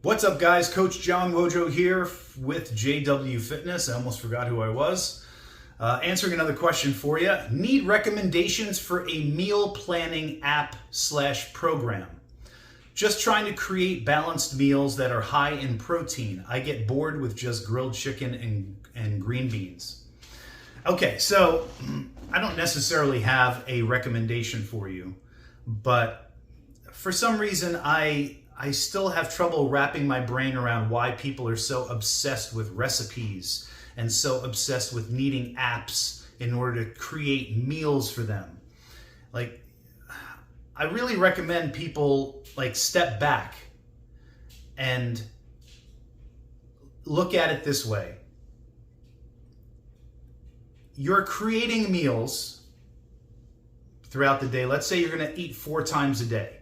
What's up, guys? Coach John Wojo here with JW Fitness. I almost forgot who I was. Answering another question for you. Need recommendations for a meal planning app/program. Just trying to create balanced meals that are high in protein. I get bored with just grilled chicken and green beans. Okay, so I don't necessarily have a recommendation for you, but for some reason I still have trouble wrapping my brain around why people are so obsessed with recipes and so obsessed with needing apps in order to create meals for them. Like, I really recommend people step back and look at it this way. You're creating meals throughout the day. Let's say you're going to eat 4 times a day.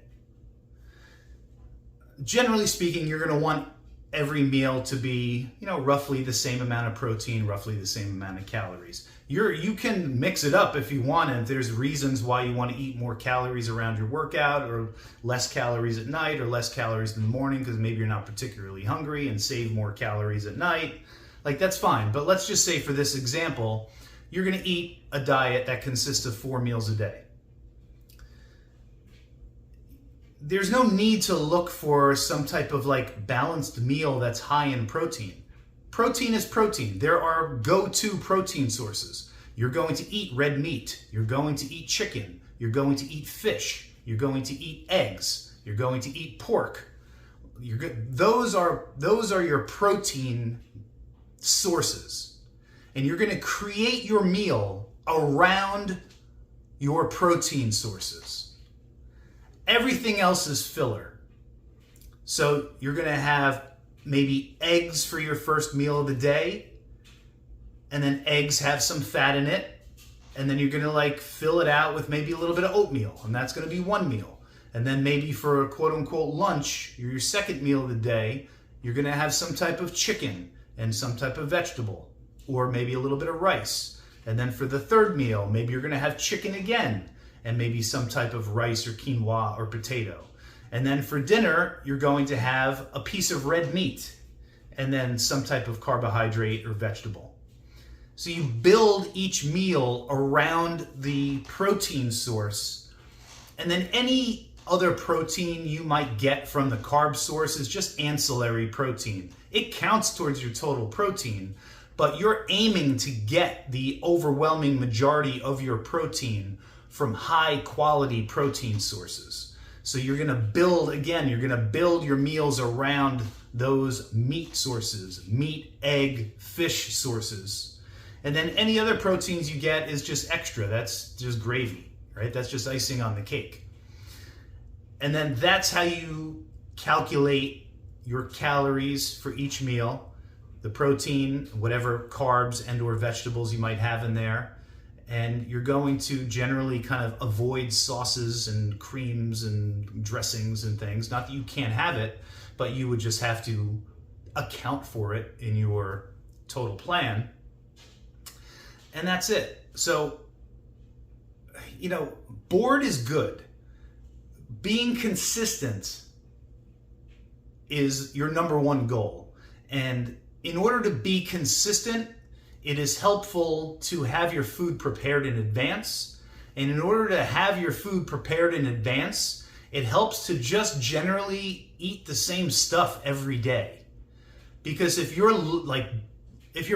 Generally speaking, you're going to want every meal to be, roughly the same amount of protein, roughly the same amount of calories. You can mix it up if you want, and if there's reasons why you want to eat more calories around your workout, or less calories at night, or less calories in the morning because maybe you're not particularly hungry, and save more calories at night. That's fine. But let's just say for this example, you're going to eat a diet that consists of 4 meals a day. There's no need to look for some type of balanced meal that's high in protein. Protein is protein. There are go-to protein sources. You're going to eat red meat. You're going to eat chicken. You're going to eat fish. You're going to eat eggs. You're going to eat pork. Those are your protein sources. And you're going to create your meal around your protein sources. Everything else is filler. So you're going to have maybe eggs for your first meal of the day, and then eggs have some fat in it, and then you're going to fill it out with maybe a little bit of oatmeal, and that's going to be one meal. And then maybe for quote unquote lunch, your second meal of the day, you're going to have some type of chicken and some type of vegetable, or maybe a little bit of rice. And then for the third meal, maybe you're going to have chicken again, and maybe some type of rice or quinoa or potato. And then for dinner, you're going to have a piece of red meat and then some type of carbohydrate or vegetable. So you build each meal around the protein source, and then any other protein you might get from the carb source is just ancillary protein. It counts towards your total protein, but you're aiming to get the overwhelming majority of your protein from high quality protein sources. So you're going to build your meals around those meat sources, meat, egg, fish sources. And then any other proteins you get is just extra. That's just gravy, right? That's just icing on the cake. And then that's how you calculate your calories for each meal, the protein, whatever carbs and or vegetables you might have in there. And you're going to generally kind of avoid sauces and creams and dressings and things. Not that you can't have it, but you would just have to account for it in your total plan. And that's it. So, bored is good. Being consistent is your number one goal. And in order to be consistent, it is helpful to have your food prepared in advance. And in order to have your food prepared in advance, it helps to just generally eat the same stuff every day. Because if you're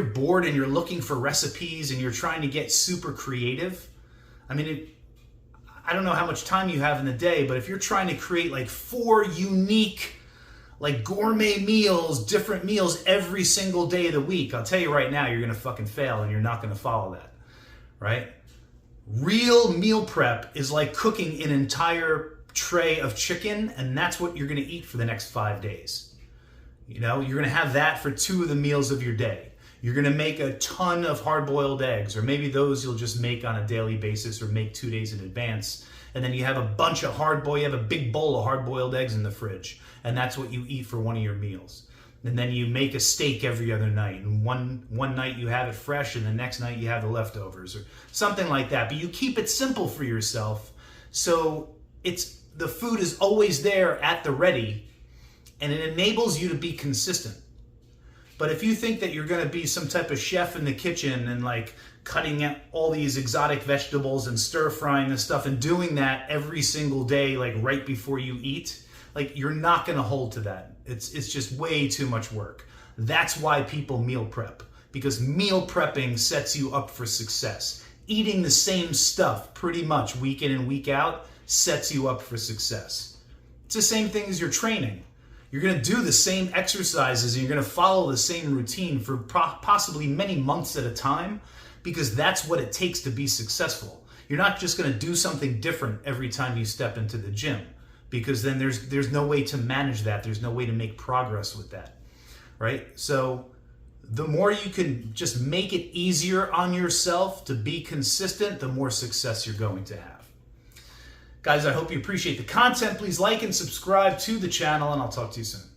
bored and you're looking for recipes and you're trying to get super creative, I don't know how much time you have in the day, but if you're trying to create 4 unique gourmet meals, different meals every single day of the week, I'll tell you right now, you're going to fucking fail and you're not going to follow that, right? Real meal prep is like cooking an entire tray of chicken, and that's what you're going to eat for the next 5 days. You're going to have that for 2 of the meals of your day. You're going to make a ton of hard-boiled eggs, or maybe those you'll just make on a daily basis or make 2 days in advance. And then you have you have a big bowl of hard-boiled eggs in the fridge, and that's what you eat for one of your meals. And then you make a steak every other night, and one night you have it fresh, and the next night you have the leftovers, or something like that. But you keep it simple for yourself, so the food is always there at the ready, and it enables you to be consistent. But if you think that you're going to be some type of chef in the kitchen and like cutting out all these exotic vegetables and stir frying this stuff and doing that every single day, like right before you eat, like you're not going to hold to that. It's just way too much work. That's why people meal prep, because meal prepping sets you up for success. Eating the same stuff pretty much week in and week out sets you up for success. It's the same thing as your training. You're going to do the same exercises and you're going to follow the same routine for possibly many months at a time, because that's what it takes to be successful. You're not just going to do something different every time you step into the gym, because then there's no way to manage that. There's no way to make progress with that, right? So the more you can just make it easier on yourself to be consistent, the more success you're going to have. Guys, I hope you appreciate the content. Please like and subscribe to the channel, and I'll talk to you soon.